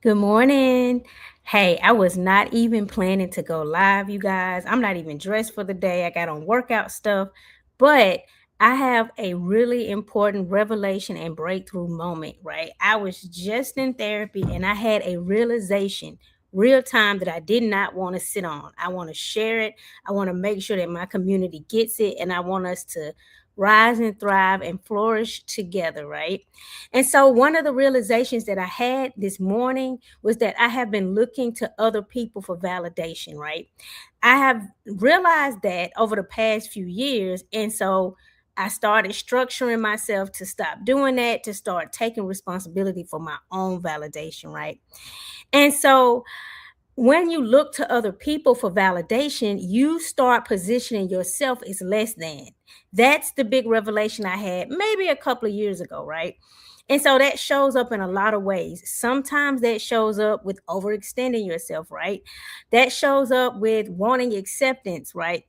Good morning. Hey, I was not even planning to go live, you guys. I'm not even dressed for the day. I got on workout stuff, but I have a really important revelation and breakthrough moment, right? I was just in therapy and I had a realization real time that I did not want to sit on. I want to share it. I want to make sure that my community gets it and I want us to rise and thrive and flourish together, right? And so, one of the realizations that I had this morning was that I have been looking to other people for validation, right? I have realized that over the past few years. And so, I started structuring myself to stop doing that, to start taking responsibility for my own validation, right? And so, when you look to other people for validation, you start positioning yourself as less than. That's the big revelation I had maybe a couple of years ago, right? And so that shows up in a lot of ways. Sometimes that shows up with overextending yourself, right? That shows up with wanting acceptance, right?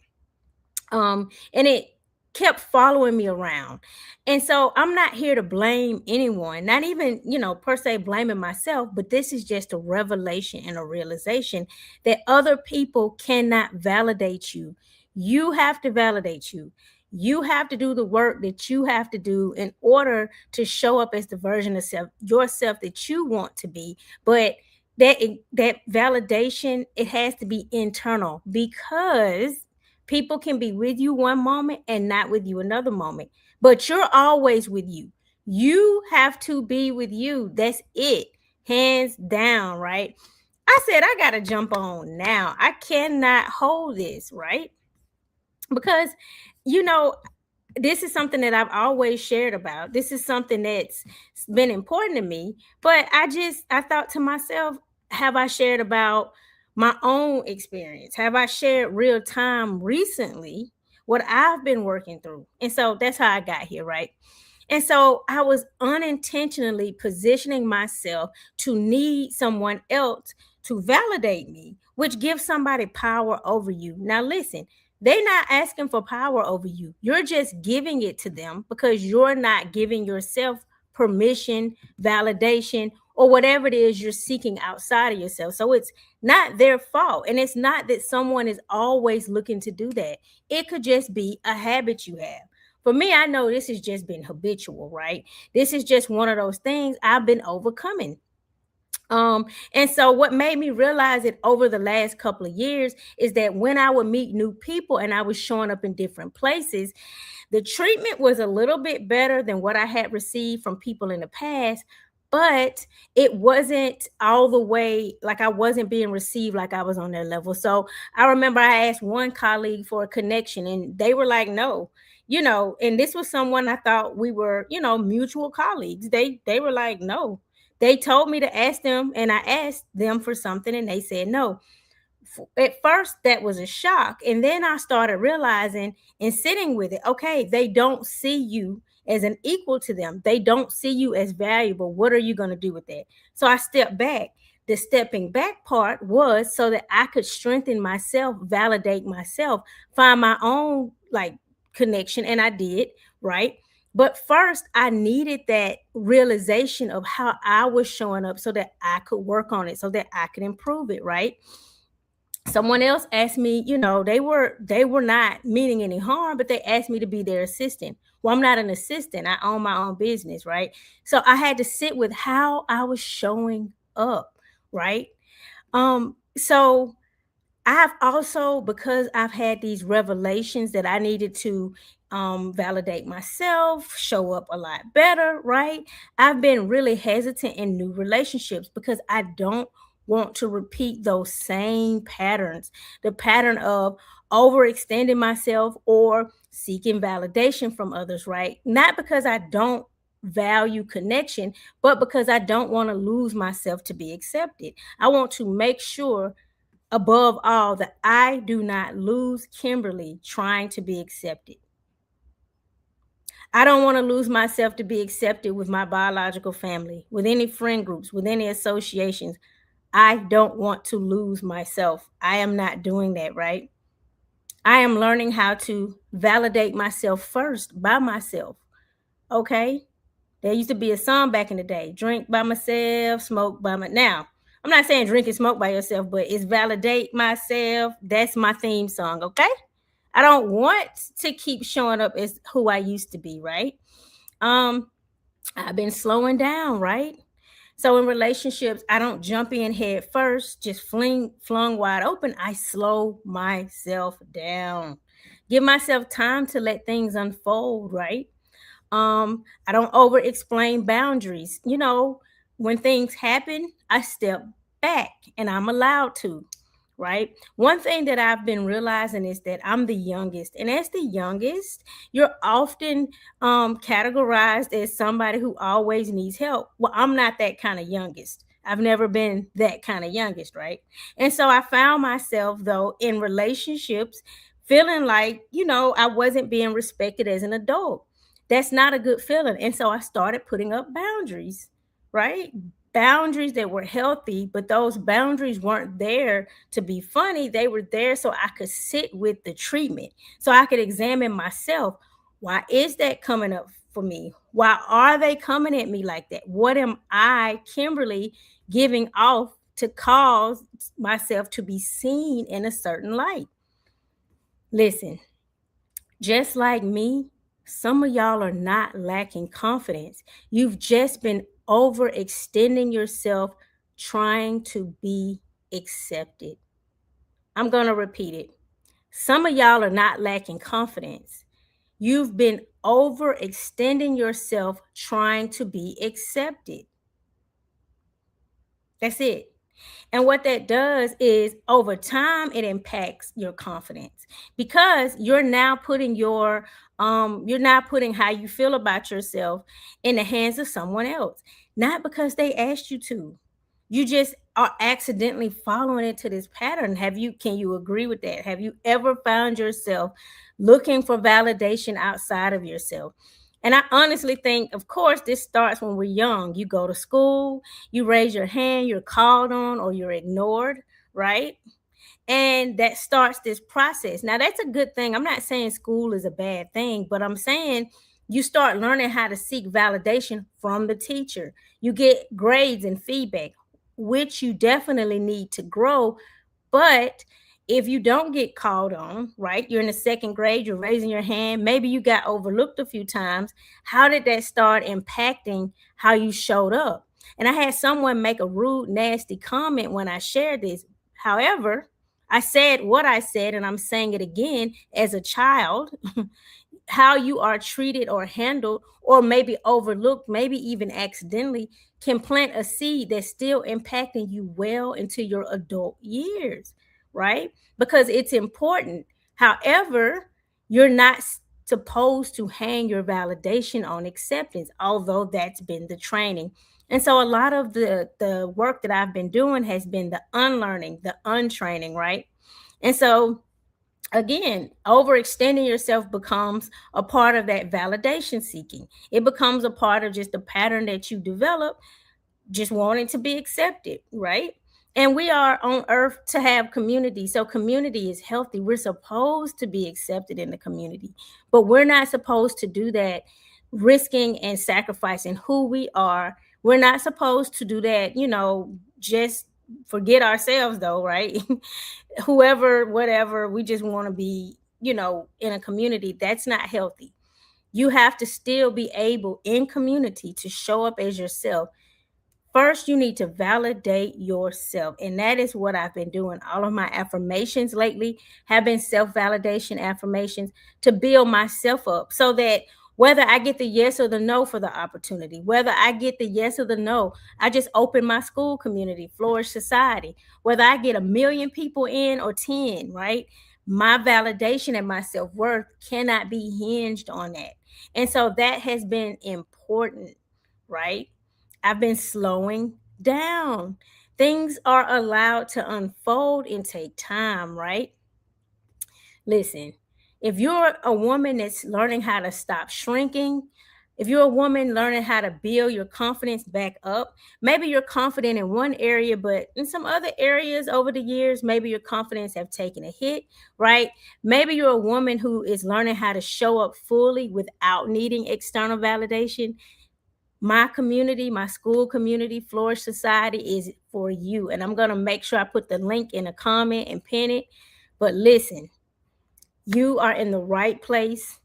And it kept following me around. And so I'm not here to blame anyone, not even, per se blaming myself, but this is just a revelation and a realization that other people cannot validate you. You have to validate you. You have to do the work that you have to do in order to show up as the version of yourself that you want to be. But that validation, it has to be internal because people can be with you one moment and not with you another moment, but you're always with you. You have to be with you. That's it, hands down, right? I said, I got to jump on now. I cannot hold this, right? Because, you know, this is something that I've always shared about. This is something that's been important to me. But I thought to myself, have I shared about my own experience? Have I shared real time recently what I've been working through? And so that's how I got here, right? And so I was unintentionally positioning myself to need someone else to validate me, which gives somebody power over you. Now, listen, they're not asking for power over you. You're just giving it to them because you're not giving yourself permission, validation, or whatever it is you're seeking outside of yourself. So it's not their fault. And it's not that someone is always looking to do that. It could just be a habit you have. For me, I know this has just been habitual, right? This is just one of those things I've been overcoming. And so what made me realize it over the last couple of years is that when I would meet new people and I was showing up in different places, the treatment was a little bit better than what I had received from people in the past, but it wasn't all the way like I wasn't being received like I was on their level. So I remember I asked one colleague for a connection and they were like, no. And this was someone I thought we were, mutual colleagues. They were like, no. They told me to ask them, and I asked them for something, and they said no. At first, that was a shock. And then I started realizing and sitting with it, okay, they don't see you as an equal to them. They don't see you as valuable. What are you going to do with that? So I stepped back. The stepping back part was so that I could strengthen myself, validate myself, find my own like connection. And I did, right? But first, I needed that realization of how I was showing up so that I could work on it, so that I could improve it, right? Someone else asked me, they were not meaning any harm, but they asked me to be their assistant. Well, I'm not an assistant. I own my own business, right? So I had to sit with how I was showing up, right? So I've also, because I've had these revelations that I needed to validate myself, show up a lot better, right? I've been really hesitant in new relationships because I don't want to repeat those same patterns, the pattern of overextending myself or seeking validation from others, right? Not because I don't value connection, but because I don't want to lose myself to be accepted. I want to make sure above all that I do not lose Kimberly trying to be accepted. I don't want to lose myself to be accepted with my biological family, with any friend groups, with any associations. I don't want to lose myself. I am not doing that, right? I am learning how to validate myself first by myself. Okay? There used to be a song back in the day, drink by myself, smoke by my now. I'm not saying drink and smoke by yourself, but it's validate myself. That's my theme song, okay? I don't want to keep showing up as who I used to be, right? Um, I've been slowing down, right? So in relationships, I don't jump in head first, just flung wide open. I slow myself down. Give myself time to let things unfold, right? I don't over explain boundaries. When things happen, I step back and I'm allowed to, right? One thing that I've been realizing is that I'm the youngest, and as the youngest, you're often categorized as somebody who always needs help. Well, I'm not that kind of youngest. I've never been that kind of youngest, right? And so I found myself, though, in relationships feeling like, I wasn't being respected as an adult. That's not a good feeling. And so I started putting up boundaries, right? Boundaries that were healthy, but those boundaries weren't there to be funny. They were there so I could sit with the treatment, so I could examine myself. Why is that coming up for me? Why are they coming at me like that? What am I, Kimberly, giving off to cause myself to be seen in a certain light? Listen, just like me, some of y'all are not lacking confidence. You've just been overextending yourself trying to be accepted. I'm going to repeat it. Some of y'all are not lacking confidence. You've been overextending yourself trying to be accepted. That's it. And what that does is over time it impacts your confidence, because you're not putting how you feel about yourself in the hands of someone else, not because they asked you to. You just are accidentally following into this pattern. Can you agree with that? Have you ever found yourself looking for validation outside of yourself? And I honestly think, of course, this starts when we're young. You go to school, you raise your hand, you're called on, or you're ignored, right? And that starts this process. Now, that's a good thing. I'm not saying school is a bad thing, but I'm saying you start learning how to seek validation from the teacher. You get grades and feedback, which you definitely need to grow. But if you don't get called on, right? You're in the second grade, you're raising your hand, maybe you got overlooked a few times. How did that start impacting how you showed up? And I had someone make a rude, nasty comment when I shared this. However, I said what I said, and I'm saying it again. As a child, how you are treated or handled, or maybe overlooked, maybe even accidentally, can plant a seed that's still impacting you well into your adult years, right? Because it's important. However, you're not supposed to hang your validation on acceptance, although that's been the training. And so a lot of the work that I've been doing has been the unlearning, the untraining, right? And so again, overextending yourself becomes a part of that validation seeking. It becomes a part of just the pattern that you develop, just wanting to be accepted, right? And we are on earth to have community. So community is healthy. We're supposed to be accepted in the community, but we're not supposed to do that risking and sacrificing who we are. We're not supposed to do that, just forget ourselves though, right? Whoever, whatever, we just want to be, in a community. That's not healthy. You have to still be able in community to show up as yourself. First, you need to validate yourself. And that is what I've been doing. All of my affirmations lately have been self validation affirmations to build myself up, so that whether I get the yes or the no for the opportunity, whether I get the yes or the no, I just open my school community, Flourish Society, whether I get a million people in or 10, right? My validation and my self worth cannot be hinged on that. And so that has been important, right? I've been slowing down. Things are allowed to unfold and take time, right? Listen, if you're a woman that's learning how to stop shrinking, if you're a woman learning how to build your confidence back up, maybe you're confident in one area, but in some other areas over the years, maybe your confidence have taken a hit, right? Maybe you're a woman who is learning how to show up fully without needing external validation. My community, my school community, Flourish Society is for you. And I'm going to make sure I put the link in a comment and pin it. But listen, you are in the right place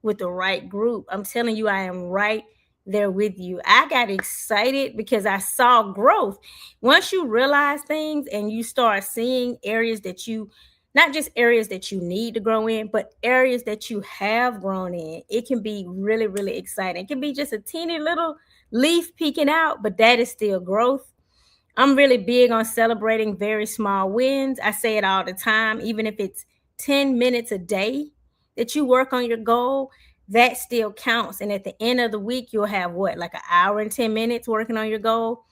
with the right group. I'm telling you, I am right there with you. I got excited because I saw growth. Once you realize things and you start seeing areas that you, not just areas that you need to grow in, but areas that you have grown in, it can be really, really exciting. It can be just a teeny little leaf peeking out, but that is still growth. I'm really big on celebrating very small wins. I say it all the time, even if it's 10 minutes a day that you work on your goal, that still counts. And at the end of the week, you'll have what, like an hour and 10 minutes working on your goal.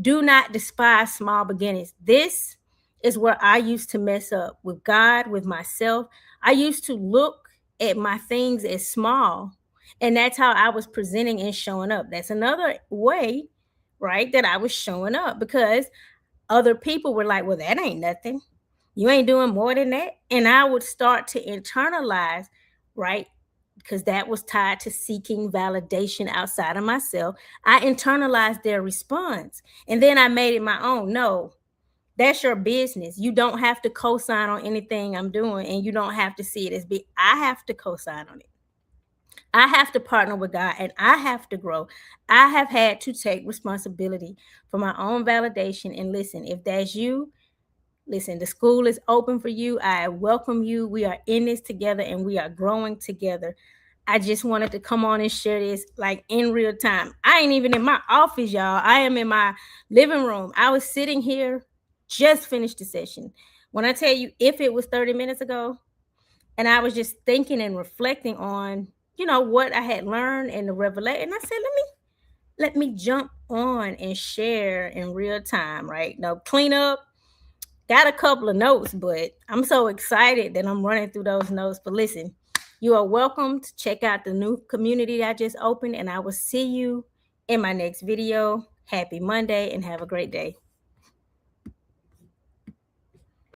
Do not despise small beginnings. This is where I used to mess up with God, with myself. I used to look at my things as small, and that's how I was presenting and showing up. That's another way, right, that I was showing up because other people were like, well, that ain't nothing. You ain't doing more than that. And I would start to internalize, right? Because that was tied to seeking validation outside of myself. I internalized their response and then I made it my own. No, that's your business. You don't have to co sign on anything I'm doing and you don't have to see it as big. I have to co sign on it. I have to partner with God and I have to grow. I have had to take responsibility for my own validation. And listen, if that's you, listen, the school is open for you. I welcome you. We are in this together and we are growing together. I just wanted to come on and share this like in real time. I ain't even in my office, y'all. I am in my living room. I was sitting here, just finished the session. When I tell you, if it was 30 minutes ago, and I was just thinking and reflecting on, what I had learned and the revelation. And I said, let me jump on and share in real time, right? No clean up. Got a couple of notes, but I'm so excited that I'm running through those notes. But listen, you are welcome to check out the new community that I just opened, and I will see you in my next video. Happy Monday and have a great day.